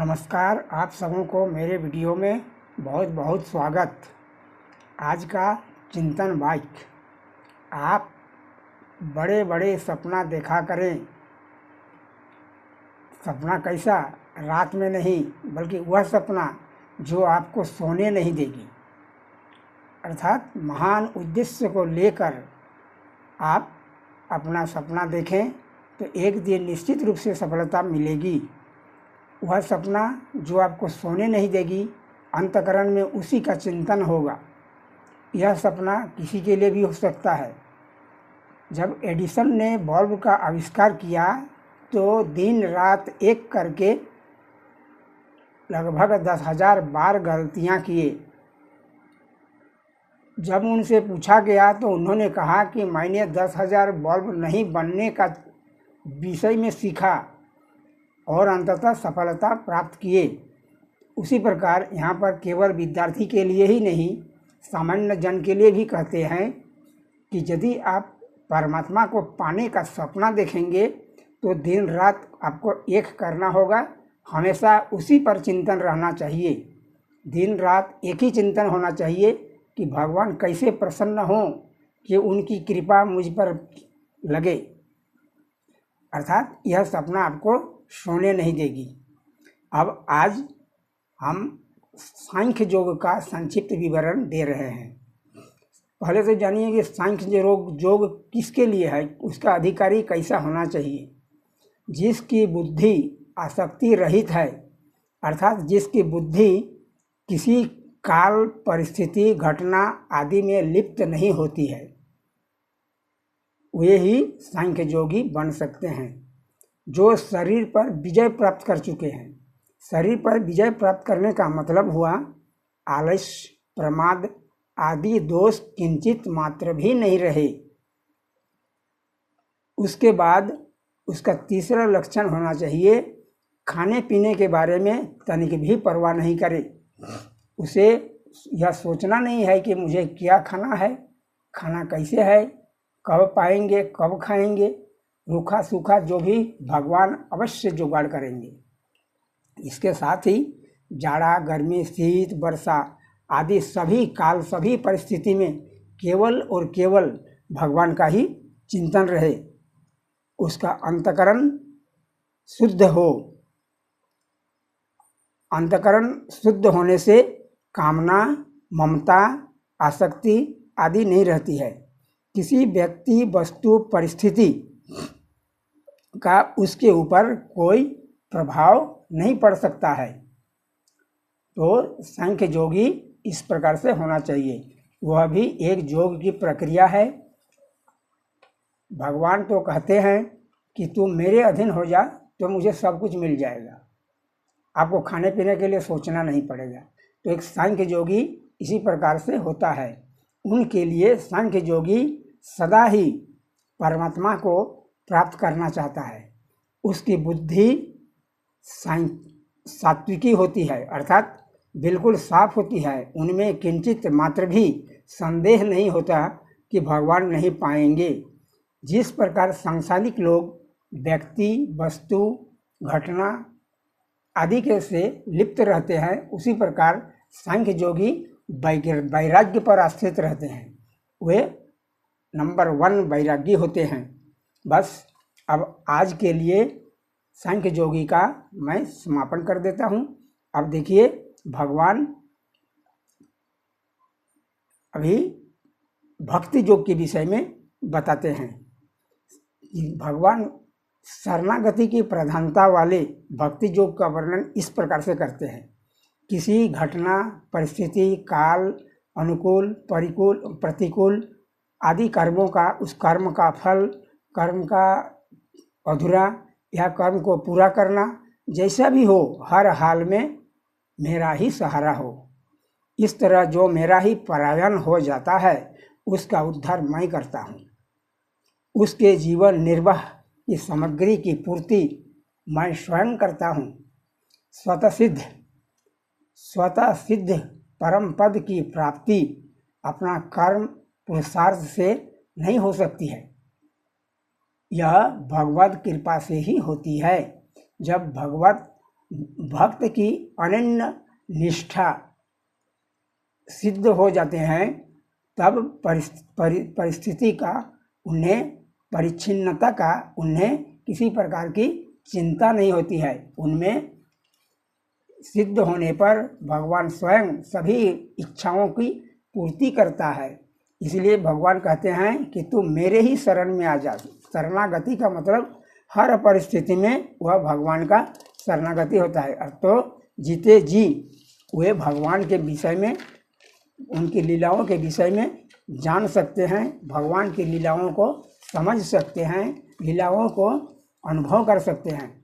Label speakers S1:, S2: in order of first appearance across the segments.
S1: नमस्कार, आप सबों को मेरे वीडियो में बहुत बहुत स्वागत। आज का चिंतन वाक्य, आप बड़े बड़े सपना देखा करें। सपना कैसा? रात में नहीं, बल्कि वह सपना जो आपको सोने नहीं देगी। अर्थात महान उद्देश्य को लेकर आप अपना सपना देखें तो एक दिन निश्चित रूप से सफलता मिलेगी। वह सपना जो आपको सोने नहीं देगी, अंतःकरण में उसी का चिंतन होगा। यह सपना किसी के लिए भी हो सकता है। जब एडिसन ने बल्ब का आविष्कार किया तो दिन रात एक करके लगभग 10,000 बार गलतियां किए। जब उनसे पूछा गया तो उन्होंने कहा कि मैंने 10,000 बल्ब नहीं बनने का विषय में सीखा और अंततः सफलता प्राप्त किए। उसी प्रकार यहाँ पर केवल विद्यार्थी के लिए ही नहीं, सामान्य जन के लिए भी कहते हैं कि यदि आप परमात्मा को पाने का सपना देखेंगे तो दिन रात आपको एक करना होगा। हमेशा उसी पर चिंतन रहना चाहिए। दिन रात एक ही चिंतन होना चाहिए कि भगवान कैसे प्रसन्न हों, कि उनकी कृपा मुझ पर लगे। अर्थात यह सपना आपको सोने नहीं देगी। अब आज हम सांख्य योग का संक्षिप्त विवरण दे रहे हैं। पहले तो जानिए कि सांख्य योग किसके लिए है, उसका अधिकारी कैसा होना चाहिए। जिसकी बुद्धि आसक्ति रहित है, अर्थात जिसकी बुद्धि किसी काल, परिस्थिति, घटना आदि में लिप्त नहीं होती है, वे ही सांख्य योगी बन सकते हैं। जो शरीर पर विजय प्राप्त कर चुके हैं। शरीर पर विजय प्राप्त करने का मतलब हुआ आलस्य, प्रमाद आदि दोष किंचित मात्र भी नहीं रहे। उसके बाद उसका तीसरा लक्षण होना चाहिए, खाने पीने के बारे में तनिक भी परवाह नहीं करे। उसे यह सोचना नहीं है कि मुझे क्या खाना है, खाना कैसे है, कब पाएंगे, कब खाएंगे। रूखा सूखा जो भी भगवान अवश्य जुगाड़ करेंगे। इसके साथ ही जाड़ा, गर्मी, शीत, वर्षा आदि सभी काल, सभी परिस्थिति में केवल और केवल भगवान का ही चिंतन रहे। उसका अंतःकरण शुद्ध हो। अंतःकरण शुद्ध होने से कामना, ममता, आसक्ति आदि नहीं रहती है। किसी व्यक्ति, वस्तु, परिस्थिति का उसके ऊपर कोई प्रभाव नहीं पड़ सकता है। तो सांख्य योगी इस प्रकार से होना चाहिए। वह भी एक योग की प्रक्रिया है। भगवान तो कहते हैं कि तू मेरे अधीन हो जा तो मुझे सब कुछ मिल जाएगा, आपको खाने पीने के लिए सोचना नहीं पड़ेगा। तो एक सांख्य योगी इसी प्रकार से होता है। उनके लिए सांख्य योगी सदा ही परमात्मा को प्राप्त करना चाहता है। उसकी बुद्धि सात्विकी होती है, अर्थात बिल्कुल साफ होती है। उनमें किंचित मात्र भी संदेह नहीं होता कि भगवान नहीं पाएंगे। जिस प्रकार सांसारिक लोग व्यक्ति, वस्तु, घटना आदि के से लिप्त रहते हैं, उसी प्रकार सांख्य योगी वैराग्य पर आश्रित रहते हैं। वे नंबर 1 वैरागी होते हैं। बस अब आज के लिए सांख्य योगी का मैं समापन कर देता हूँ। अब देखिए, भगवान अभी भक्ति योग के विषय में बताते हैं। भगवान शरणागति की प्रधानता वाले भक्ति योग का वर्णन इस प्रकार से करते हैं। किसी घटना, परिस्थिति, काल, अनुकूल, प्रतिकूल आदि कर्मों का, उस कर्म का फल, कर्म का अधूरा या कर्म को पूरा करना, जैसा भी हो, हर हाल में मेरा ही सहारा हो। इस तरह जो मेरा ही परायण हो जाता है, उसका उद्धार मैं करता हूँ। उसके जीवन निर्वाह की सामग्री की पूर्ति मैं स्वयं करता हूँ। स्वतः सिद्ध परम पद की प्राप्ति अपना कर्म पुरुषार्थ से नहीं हो सकती है। यह भगवत कृपा से ही होती है। जब भगवत भक्त की अनन्य निष्ठा सिद्ध हो जाते हैं, तब परिस्थिति का उन्हें, परिच्छिन्नता का उन्हें किसी प्रकार की चिंता नहीं होती है। उनमें सिद्ध होने पर भगवान स्वयं सभी इच्छाओं की पूर्ति करता है। इसलिए भगवान कहते हैं कि तू मेरे ही शरण में आ जा। शरणागति का मतलब हर परिस्थिति में वह भगवान का शरणागति होता है। तो जीते जी वे भगवान के विषय में, उनकी लीलाओं के विषय में जान सकते हैं, भगवान की लीलाओं को समझ सकते हैं, लीलाओं को अनुभव कर सकते हैं।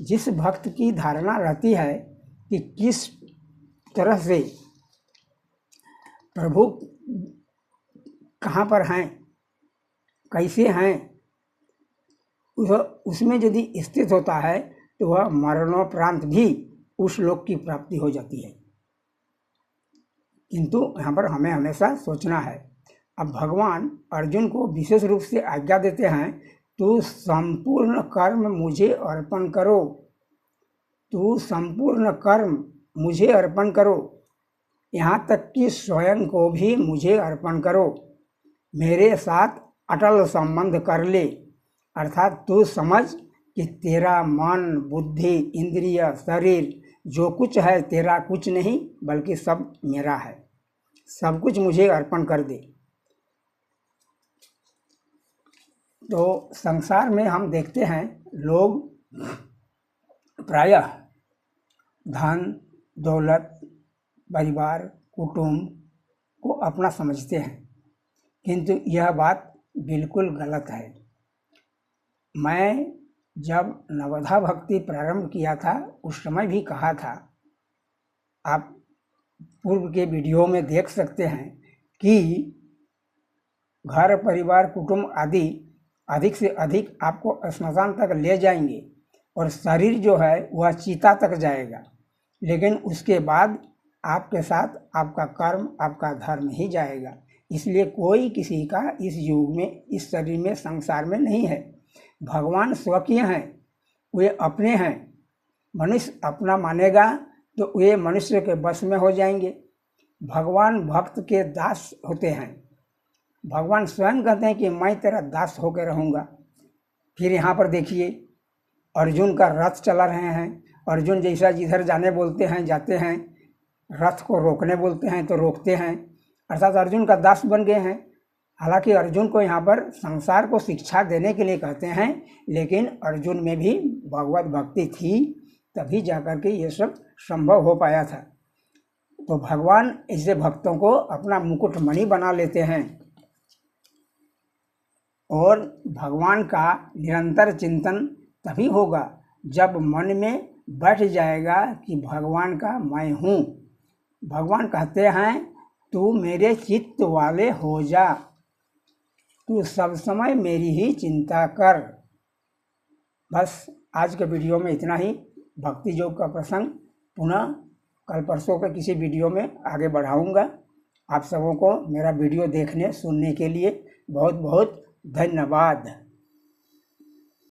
S1: जिस भक्त की धारणा रहती है कि किस तरह से प्रभु कहाँ पर हैं, कैसे हैं, उसमें यदि स्थित होता है तो वह मरणोपरांत भी उस लोक की प्राप्ति हो जाती है। किंतु यहाँ पर हमें हमेशा सोचना है। अब भगवान अर्जुन को विशेष रूप से आज्ञा देते हैं, तू संपूर्ण कर्म मुझे अर्पण करो, तू संपूर्ण कर्म मुझे अर्पण करो, यहाँ तक कि स्वयं को भी मुझे अर्पण करो, मेरे साथ अटल संबंध कर ले। अर्थात तू समझ कि तेरा मन, बुद्धि, इंद्रिय, शरीर जो कुछ है तेरा कुछ नहीं, बल्कि सब मेरा है, सब कुछ मुझे अर्पण कर दे। तो संसार में हम देखते हैं लोग प्रायः धन, दौलत, परिवार, कुटुंब को अपना समझते हैं, किंतु यह बात बिल्कुल गलत है। मैं जब नवधा भक्ति प्रारंभ किया था उस समय भी कहा था, आप पूर्व के वीडियो में देख सकते हैं कि घर, परिवार, कुटुंब आदि अधिक से अधिक आपको श्मशान तक ले जाएंगे और शरीर जो है वह चिता तक जाएगा, लेकिन उसके बाद आपके साथ आपका कर्म, आपका धर्म ही जाएगा। इसलिए कोई किसी का इस युग में, इस शरीर में, संसार में नहीं है। भगवान स्वकीय हैं, वे अपने हैं। मनुष्य अपना मानेगा तो वे मनुष्य के बस में हो जाएंगे। भगवान भक्त के दास होते हैं। भगवान स्वयं कहते हैं कि मैं तेरा दास होकर रहूँगा। फिर यहाँ पर देखिए अर्जुन का रथ चला रहे हैं। अर्जुन जैसा जिधर जाने बोलते हैं जाते हैं, रथ को रोकने बोलते हैं तो रोकते हैं, अर्थात अर्जुन का दास बन गए हैं। हालांकि अर्जुन को यहाँ पर संसार को शिक्षा देने के लिए कहते हैं, लेकिन अर्जुन में भी भगवत भक्ति थी, तभी जाकर के ये सब संभव हो पाया था। तो भगवान ऐसे भक्तों को अपना मुकुटमणि बना लेते हैं और भगवान का निरंतर चिंतन तभी होगा जब मन में बैठ जाएगा कि भगवान का मैं हूँ। भगवान कहते हैं तू मेरे चित्त वाले हो जा, तू सब समय मेरी ही चिंता कर। बस आज के वीडियो में इतना ही। भक्ति योग का प्रसंग पुनः कल परसों के किसी वीडियो में आगे बढ़ाऊंगा। आप सबों को मेरा वीडियो देखने सुनने के लिए बहुत बहुत धन्यवाद।